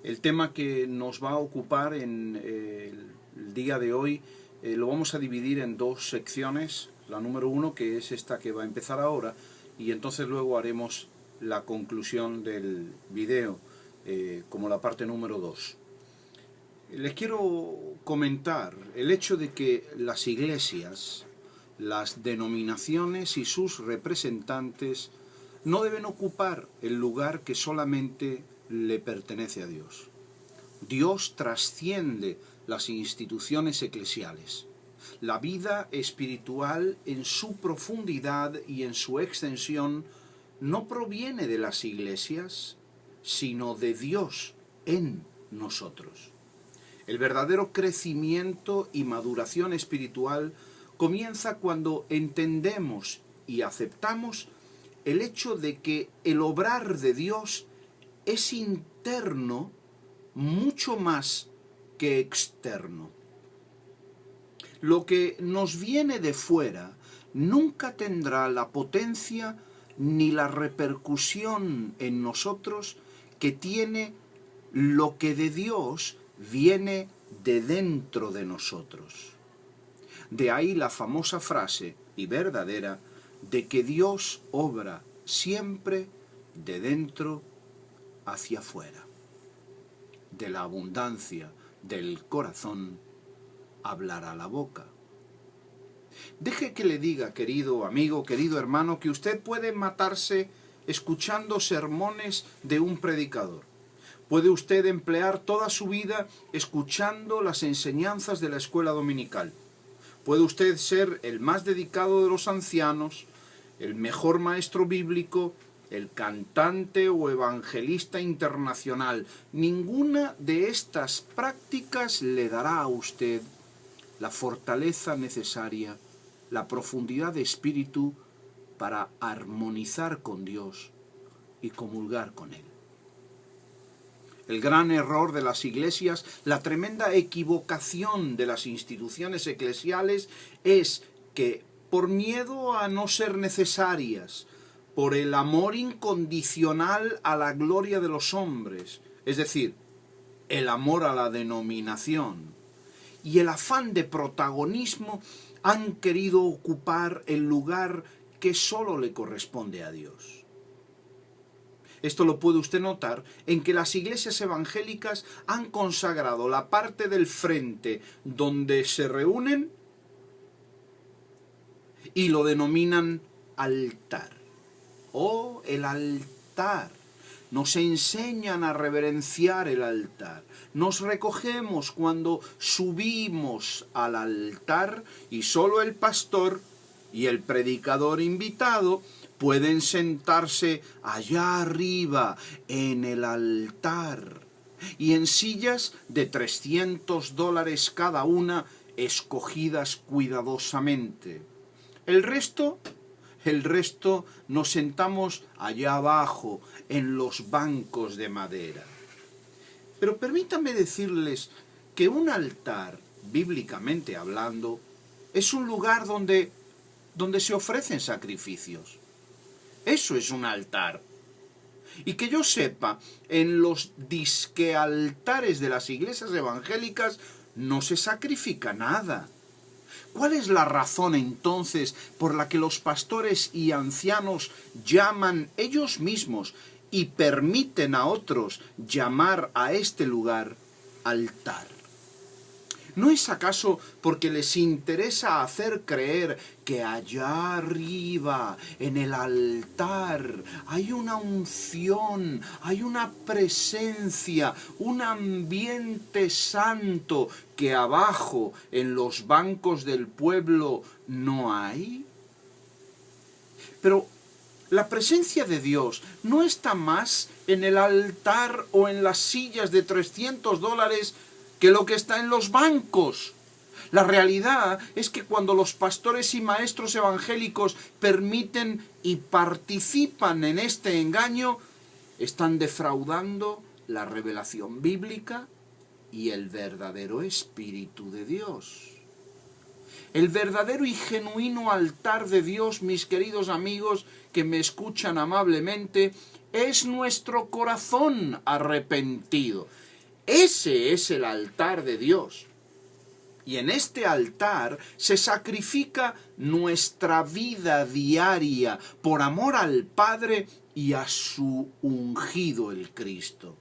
El tema que nos va a ocupar en el día de hoy lo vamos a dividir en dos secciones. La número 1, que es esta que va a empezar ahora, y entonces luego haremos la conclusión del video como la parte número 2. Les quiero comentar el hecho de que las iglesias, las denominaciones y sus representantes no deben ocupar el lugar que solamente le pertenece a Dios. Dios trasciende las instituciones eclesiales. La vida espiritual en su profundidad y en su extensión no proviene de las iglesias, sino de Dios en nosotros. El verdadero crecimiento y maduración espiritual comienza cuando entendemos y aceptamos el hecho de que el obrar de Dios es interno mucho más que externo. Lo que nos viene de fuera nunca tendrá la potencia ni la repercusión en nosotros que tiene lo que de Dios viene de dentro de nosotros. De ahí la famosa frase, y verdadera, de que Dios obra siempre de dentro hacia afuera. De la abundancia del corazón hablará la boca. Deje que le diga, querido amigo, querido hermano, que usted puede matarse escuchando sermones de un predicador. Puede usted emplear toda su vida escuchando las enseñanzas de la escuela dominical. Puede usted ser el más dedicado de los ancianos, el mejor maestro bíblico, el cantante o evangelista internacional. Ninguna de estas prácticas le dará a usted la fortaleza necesaria, la profundidad de espíritu para armonizar con Dios y comulgar con Él. El gran error de las iglesias, la tremenda equivocación de las instituciones eclesiales es que por miedo a no ser necesarias, por el amor incondicional a la gloria de los hombres, es decir, el amor a la denominación, y el afán de protagonismo, han querido ocupar el lugar que solo le corresponde a Dios. Esto lo puede usted notar en que las iglesias evangélicas han consagrado la parte del frente donde se reúnen y lo denominan altar. ¡Oh, el altar! Nos enseñan a reverenciar el altar. Nos recogemos cuando subimos al altar y solo el pastor y el predicador invitado pueden sentarse allá arriba en el altar y en sillas de $300 cada una, escogidas cuidadosamente. El resto nos sentamos allá abajo en los bancos de madera. Pero permítanme decirles que un altar, bíblicamente hablando, es un lugar donde se ofrecen sacrificios. Eso es un altar. Y que yo sepa, en los disque altares de las iglesias evangélicas no se sacrifica nada. ¿Cuál es la razón entonces por la que los pastores y ancianos llaman ellos mismos y permiten a otros llamar a este lugar altar? ¿No es acaso porque les interesa hacer creer que allá arriba, en el altar, hay una unción, hay una presencia, un ambiente santo que abajo, en los bancos del pueblo, no hay? Pero la presencia de Dios no está más en el altar o en las sillas de $300 que lo que está en los bancos. La realidad es que cuando los pastores y maestros evangélicos permiten y participan en este engaño, están defraudando la revelación bíblica y el verdadero Espíritu de Dios. El verdadero y genuino altar de Dios, mis queridos amigos que me escuchan amablemente, es nuestro corazón arrepentido. Ese es el altar de Dios. Y en este altar se sacrifica nuestra vida diaria por amor al Padre y a su ungido el Cristo.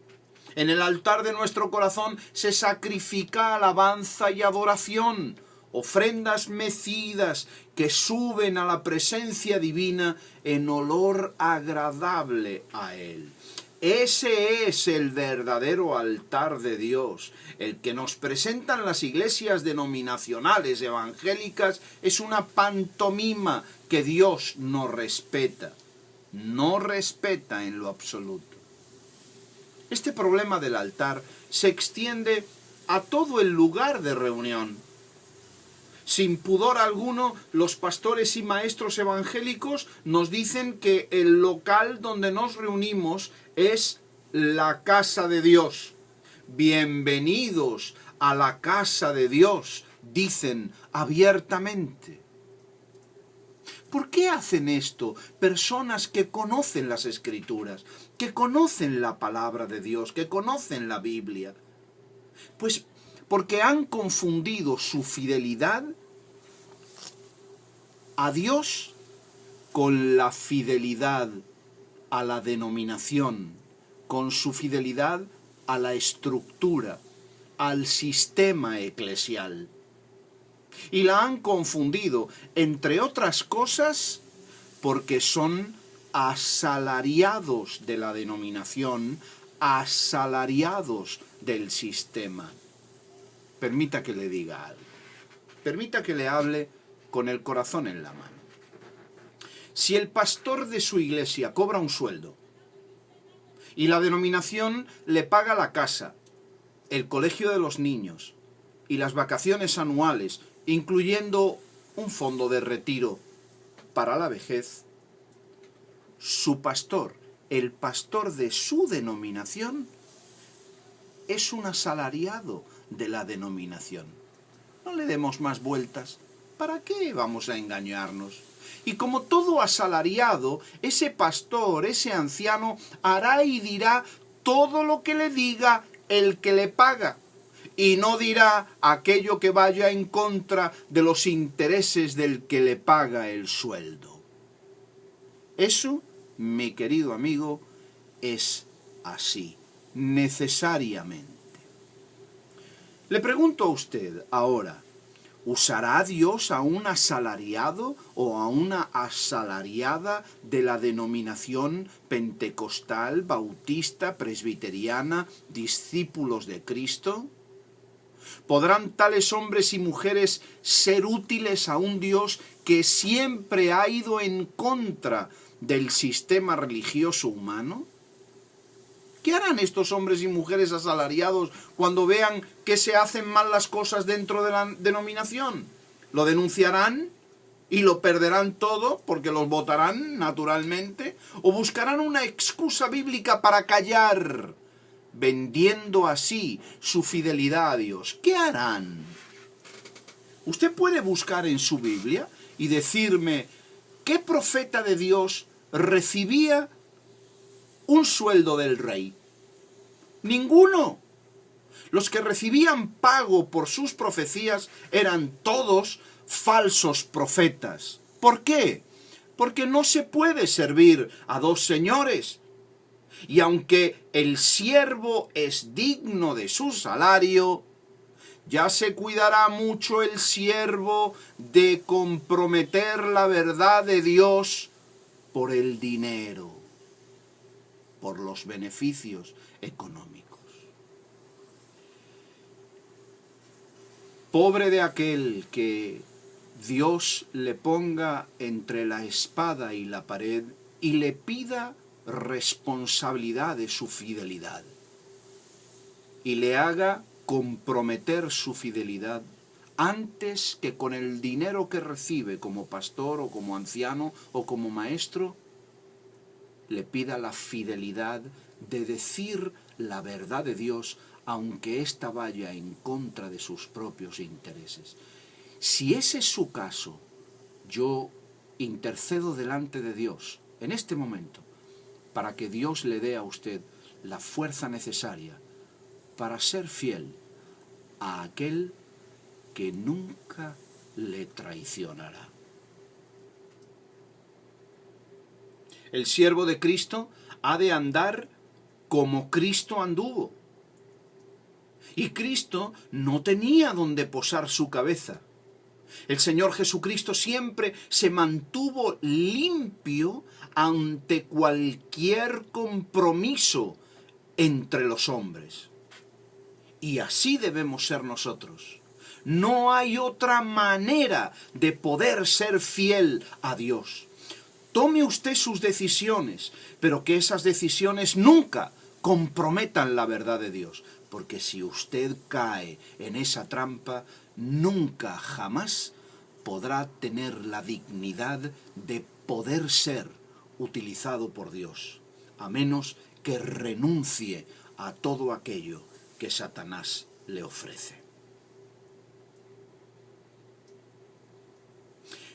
En el altar de nuestro corazón se sacrifica alabanza y adoración, ofrendas mecidas que suben a la presencia divina en olor agradable a Él. Ese es el verdadero altar de Dios. El que nos presentan las iglesias denominacionales evangélicas es una pantomima que Dios no respeta. No respeta en lo absoluto. Este problema del altar se extiende a todo el lugar de reunión. Sin pudor alguno, los pastores y maestros evangélicos nos dicen que el local donde nos reunimos es la casa de Dios. Bienvenidos a la casa de Dios, dicen abiertamente. ¿Por qué hacen esto personas que conocen las Escrituras, que conocen la palabra de Dios, que conocen la Biblia? Pues porque han confundido su fidelidad a Dios con la fidelidad a la denominación, con su fidelidad a la estructura, al sistema eclesial. Y la han confundido, entre otras cosas, porque son asalariados de la denominación, asalariados del sistema. Permita que le diga algo. Permita que le hable con el corazón en la mano. Si el pastor de su iglesia cobra un sueldo y la denominación le paga la casa, el colegio de los niños y las vacaciones anuales, incluyendo un fondo de retiro para la vejez, su pastor, el pastor de su denominación, es un asalariado de la denominación. No le demos más vueltas. ¿Para qué vamos a engañarnos? Y como todo asalariado, ese pastor, ese anciano, hará y dirá todo lo que le diga el que le paga. Y no dirá aquello que vaya en contra de los intereses del que le paga el sueldo. Eso, mi querido amigo, es así, necesariamente. Le pregunto a usted ahora, ¿usará Dios a un asalariado o a una asalariada de la denominación pentecostal, bautista, presbiteriana, discípulos de Cristo? ¿Podrán tales hombres y mujeres ser útiles a un Dios que siempre ha ido en contra del sistema religioso humano? ¿Qué harán estos hombres y mujeres asalariados cuando vean que se hacen mal las cosas dentro de la denominación? ¿Lo denunciarán y lo perderán todo porque los votarán naturalmente? ¿O buscarán una excusa bíblica para callar, vendiendo así su fidelidad a Dios? ¿Qué harán? Usted puede buscar en su Biblia y decirme qué profeta de Dios recibía un sueldo del rey. Ninguno. Los que recibían pago por sus profecías eran todos falsos profetas. ¿Por qué? Porque no se puede servir a dos señores. Y aunque el siervo es digno de su salario, ya se cuidará mucho el siervo de comprometer la verdad de Dios por el dinero, por los beneficios económicos. Pobre de aquel que Dios le ponga entre la espada y la pared y le pida responsabilidad de su fidelidad y le haga comprometer su fidelidad antes que con el dinero que recibe como pastor o como anciano o como maestro, le pida la fidelidad de decir la verdad de Dios, aunque ésta vaya en contra de sus propios intereses. Si ese es su caso, yo intercedo delante de Dios en este momento para que Dios le dé a usted la fuerza necesaria para ser fiel a aquel que nunca le traicionará. El siervo de Cristo ha de andar como Cristo anduvo. Y Cristo no tenía donde posar su cabeza. El Señor Jesucristo siempre se mantuvo limpio ante cualquier compromiso entre los hombres. Y así debemos ser nosotros. No hay otra manera de poder ser fiel a Dios. Tome usted sus decisiones, pero que esas decisiones nunca comprometan la verdad de Dios. Porque si usted cae en esa trampa, nunca, jamás podrá tener la dignidad de poder ser utilizado por Dios, a menos que renuncie a todo aquello que Satanás le ofrece.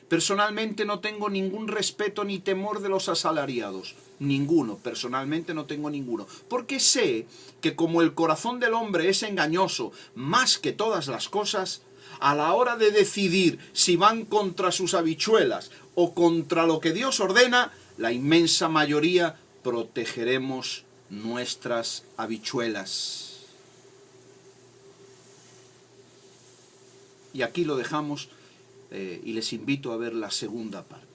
Personalmente no tengo ningún respeto ni temor de los asalariados. Ninguno, personalmente no tengo ninguno. Porque sé que como el corazón del hombre es engañoso más que todas las cosas, a la hora de decidir si van contra sus habichuelas o contra lo que Dios ordena, la inmensa mayoría protegeremos nuestras habichuelas. Y aquí lo dejamos y les invito a ver la segunda parte.